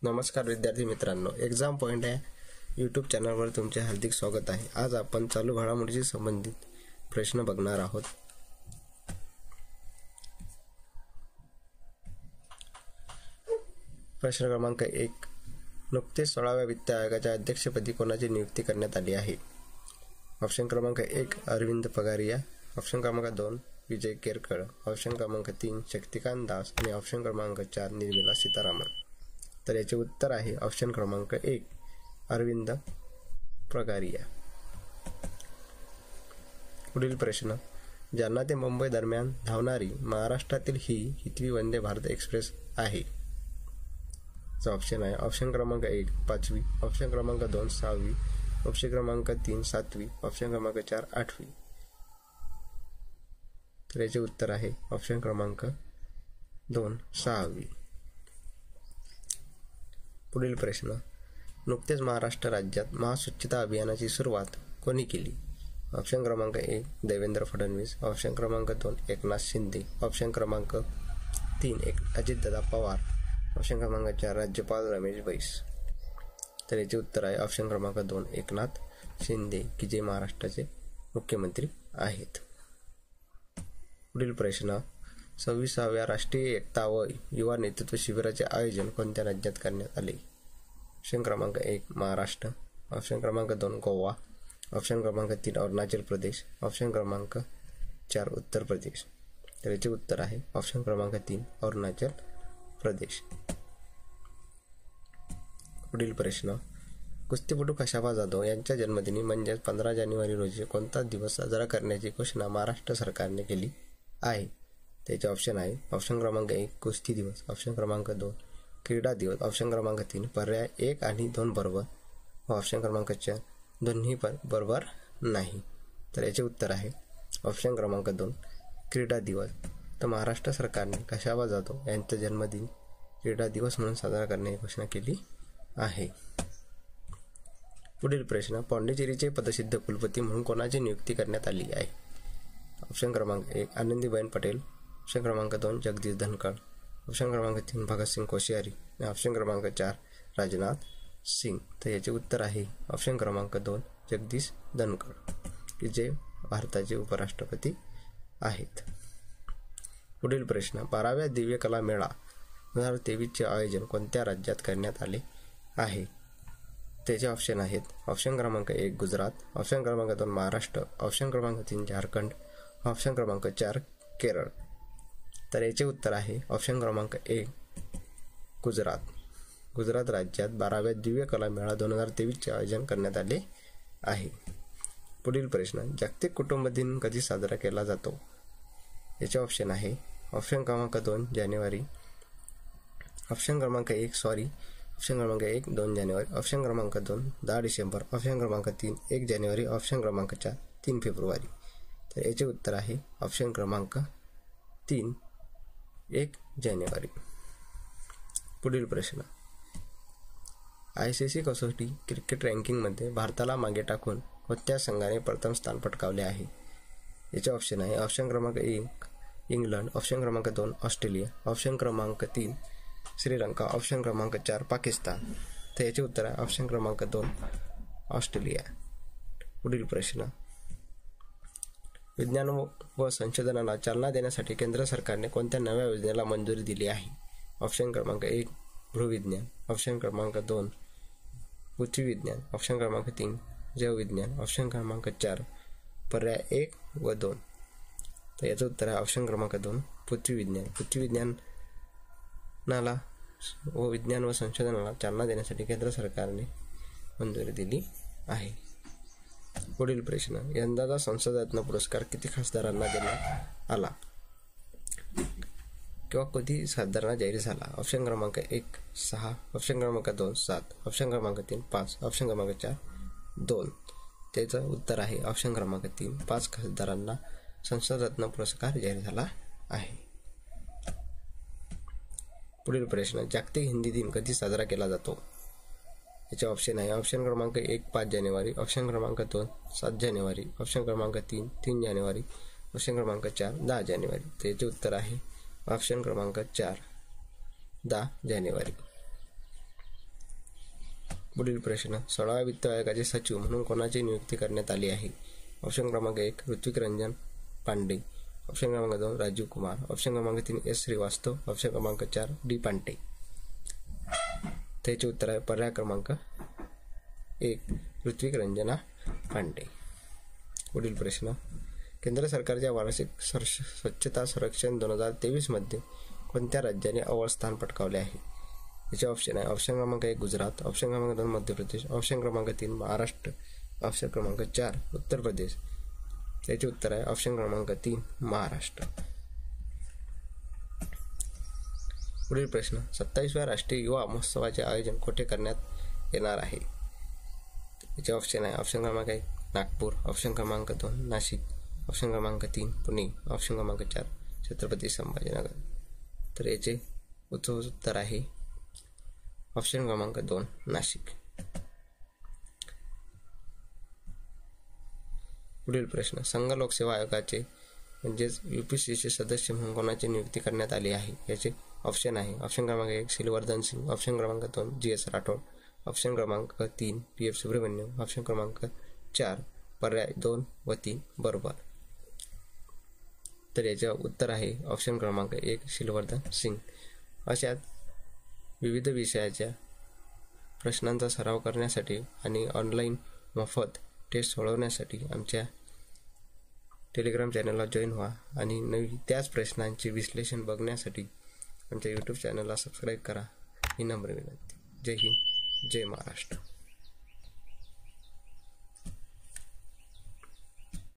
नमस्कार विद्यार्थी मित्रांनो, एक्झाम पॉईंट या यूट्यूब चॅनलवर तुमचे हार्दिक स्वागत आहे। आज आपण चालू घडामोडीशी संबंधित प्रश्न बघणार आहोत। प्रश्न क्रमांक 1, नुकतेच 16व्या वित्त आयोगाच्या अध्यक्षपदी कोणाची नियुक्ती करण्यात आली आहे? ऑप्शन क्रमांक 1 अरविंद पगारिया, ऑप्शन क्रमांक 2 विजय केरकर, ऑप्शन क्रमांक 3 शक्तिकांत दास आणि ऑप्शन क्रमांक 4 निर्मला सीतारामन। तर याचे उत्तर आहे ऑप्शन क्रमांक 1 अरविंद पगारिया। पुढील प्रश्न, जालना ते मुंबई दरम्यान धावणारी महाराष्ट्रातील ही कितवी वंदे भारत एक्सप्रेस आहे? ऑप्शन आहे ऑप्शन क्रमांक 1 5वी, ऑप्शन क्रमांक 2 6वी, ऑप्शन क्रमांक 3 7वी, ऑप्शन क्रमांक 4 8वी। तर याचे उत्तर आहे ऑप्शन क्रमांक 2 6वी। पुढील प्रश्न, नुकतेच महाराष्ट्र राज्यात महास्वच्छता अभियानाची सुरुवात कोणी केली? ऑप्शन क्रमांक 1 देवेंद्र फडणवीस, ऑप्शन क्रमांक 2 एकनाथ शिंदे, ऑप्शन क्रमांक 3 अजितदादा पवार, ऑप्शन क्रमांक 4 राज्यपाल रमेश बैस। तर याचे उत्तर आहे ऑप्शन क्रमांक 2 एकनाथ शिंदे, की जे महाराष्ट्राचे मुख्यमंत्री आहेत। पुढील प्रश्न, 26व्या राष्ट्रीय एकता व युवा नेतृत्व शिबिराचे आयोजन कोणत्या राज्यात करण्यात आले? ऑप्शन क्रमांक 1 महाराष्ट्र, ऑप्शन क्रमांक 2 गोवा, ऑप्शन क्रमांक 3 अरुणाचल प्रदेश, ऑप्शन क्रमांक 4 उत्तर प्रदेश। तर याचे उत्तर आहे ऑप्शन क्रमांक 3 अरुणाचल प्रदेश। पुढील प्रश्न, कुस्तीपटू कशाबा जाधव यांच्या जन्मदिनी म्हणजेच 15 जानेवारी रोजी कोणता दिवस साजरा करण्याची घोषणा महाराष्ट्र सरकारने केली आहे? त्याचे ऑप्शन आहे ऑप्शन क्रमांक 1 कुस्ती दिवस, ऑप्शन क्रमांक 2 क्रीडा दिवस, ऑप्शन क्रमांक 3 पर्याय 1 आणि 2 बरोबर, ऑप्शन क्रमांक 4 दोन्ही पण बरोबर नाही। तर याचे उत्तर आहे ऑप्शन क्रमांक 2 क्रीडा दिवस। तर महाराष्ट्र सरकारने कशाबा जाधव यांचा जन्मदिन क्रीडा दिवस म्हणून साजरा करण्याची घोषणा केली आहे। पुढील प्रश्न, पाँडेचेरीचे पदसिद्ध कुलपती म्हणून कोणाची नियुक्ती करण्यात आली आहे? ऑप्शन क्रमांक 1 आनंदीबेन पटेल, ऑप्शन क्रमांक 2 जगदीश धनखड़, ऑप्शन क्रमांक 3 भगतसिंग कोश्यारी आणि ऑप्शन क्रमांक 4 राजनाथ सिंग। तर याचे उत्तर आहे ऑप्शन क्रमांक 2 जगदीश धनखड़, की जे भारताचे उपराष्ट्रपती आहेत। पुढील प्रश्न, 12व्या दिव्य कला मेळा 2023चे आयोजन कोणत्या राज्यात करण्यात आले आहे? त्याचे ऑप्शन आहेत ऑप्शन क्रमांक 1 गुजरात, ऑप्शन क्रमांक 2 महाराष्ट्र, ऑप्शन क्रमांक 3 झारखंड, ऑप्शन क्रमांक 4 केरळ। तर याचे उत्तर आहे ऑप्शन क्रमांक 1 गुजरात। गुजरात राज्यात 12व्या दिव्य कला मेळा 2023चे आयोजन करण्यात आले आहे। पुढील प्रश्न, जागतिक कुटुंब दिन कधी साजरा केला जातो? याचे ऑप्शन आहे ऑप्शन क्रमांक 2 जानेवारी, ऑप्शन क्रमांक 1 2 जानेवारी, ऑप्शन क्रमांक 2 10 डिसेंबर, ऑप्शन क्रमांक 3 1 जानेवारी, ऑप्शन क्रमांक 4 3 फेब्रुवारी। तर याचे उत्तर आहे ऑप्शन क्रमांक 3 1 जानेवारी। पुढील प्रश्न, ICC कसोटी क्रिकेट रँकिंगमध्ये भारताला मागे टाकून कोणत्या संघाने प्रथम स्थान पटकावले आहे? याचे ऑप्शन आहे ऑप्शन क्रमांक 1 इंग्लंड, ऑप्शन क्रमांक 2 ऑस्ट्रेलिया, ऑप्शन क्रमांक 3 श्रीलंका, ऑप्शन क्रमांक 4 पाकिस्तान। तर याचे उत्तर आहे ऑप्शन क्रमांक 2 ऑस्ट्रेलिया। पुढील प्रश्न, विज्ञान व संशोधनाला चालना देण्यासाठी केंद्र सरकारने कोणत्या नव्या योजनेला मंजुरी दिली आहे? ऑप्शन क्रमांक 1 भूविज्ञान, ऑप्शन क्रमांक 2 पृथ्वी विज्ञान, ऑप्शन क्रमांक 3 जैवविज्ञान, ऑप्शन क्रमांक 4 पर्याय 1 व 2। तर याचं उत्तर आहे ऑप्शन क्रमांक 2 पृथ्वी विज्ञान। पृथ्वी विज्ञानाला व विज्ञान व संशोधनाला चालना देण्यासाठी केंद्र सरकारने मंजुरी दिली आहे। पुढील प्रश्न, यंदाचा संसदरत्न पुरस्कार किती खासदारांना देण्यात आला किंवा कधी खासदारांना जाहीर झाला? ऑप्शन क्रमांक 1 6, ऑप्शन क्रमांक 2 7, ऑप्शन क्रमांक 3 5, ऑप्शन क्रमांक 4 2। त्याचं उत्तर आहे ऑप्शन क्रमांक 3 5 खासदारांना संसदरत्न पुरस्कार जाहीर झाला आहे। पुढील प्रश्न, जागतिक हिंदी दिन कधी साजरा केला जातो? याचे ऑप्शन आहे ऑप्शन क्रमांक 1 5 जानेवारी, ऑप्शन क्रमांक 2 7 जानेवारी, ऑप्शन क्रमांक 3 3 जानेवारी, ऑप्शन क्रमांक 4 10 जानेवारी। त्याचे उत्तर आहे ऑप्शन क्रमांक 4 10 जानेवारी। पुढील प्रश्न 16व्या वित्त आयोगाचे सचिव म्हणून कोणाची नियुक्ती करण्यात आली आहे? ऑप्शन क्रमांक 1 ऋत्विक रंजन पांडे, ऑप्शन क्रमांक 2 राजीव कुमार, ऑप्शन क्रमांक 3 एस श्रीवास्तव, ऑप्शन क्रमांक 4 डी पांटे. त्याचे उत्तर आहे पर्याय क्रमांक 1 ऋत्विक रंजना पांडे. पुढील प्रश्न केंद्र सरकारच्या वार्षिक स्वच्छता सर्वेक्षण 2023 मध्ये कोणत्या राज्याने अव्वल स्थान पटकावले आहे? याचे ऑप्शन आहे ऑप्शन क्रमांक 1 गुजरात, ऑप्शन क्रमांक 2 मध्य प्रदेश, ऑप्शन क्रमांक 3 महाराष्ट्र, ऑप्शन क्रमांक 4 उत्तर प्रदेश. याचे उत्तर आहे ऑप्शन क्रमांक 3 महाराष्ट्र. पुढील प्रश्न 27व्या राष्ट्रीय युवा महोत्सवाचे आयोजन कुठे करण्यात येणार आहे? याचे ऑप्शन आहे ऑप्शन क्रमांक 1 नागपूर, ऑप्शन क्रमांक 2 नाशिक, ऑप्शन क्रमांक 3 पुणे, ऑप्शन क्रमांक 4 छत्रपती संभाजीनगर. तर याचे उत्तर आहे ऑप्शन क्रमांक 2 नाशिक. पुढील प्रश्न संघ लोकसेवा आयोगाचे म्हणजेच UPSCचे सदस्य म्हणून कोणाची नियुक्ती करण्यात आली आहे? याचे ऑप्शन आहे ऑप्शन क्रमांक 1 शिलवर्धन सिंग, ऑप्शन क्रमांक 2 GS राठोड, ऑप्शन क्रमांक 3 PF सुब्रमण्यम, ऑप्शन क्रमांक 4 पर्याय 2 व 3 बरोबर. तर याचे उत्तर आहे ऑप्शन क्रमांक 1 शिलवर्धन सिंग. अशात विविध विषयाच्या प्रश्नांचा सराव करण्यासाठी आणि ऑनलाईन मोफत टेस्ट सोडवण्यासाठी आमच्या टेलिग्राम चॅनलला जॉईन व्हा आणि त्याच प्रश्नांचे विश्लेषण बघण्यासाठी आमच्या यूट्यूब चॅनलला सबस्क्राईब करा ही नम्र विनंती. जय हिंद, जय महाराष्ट्र.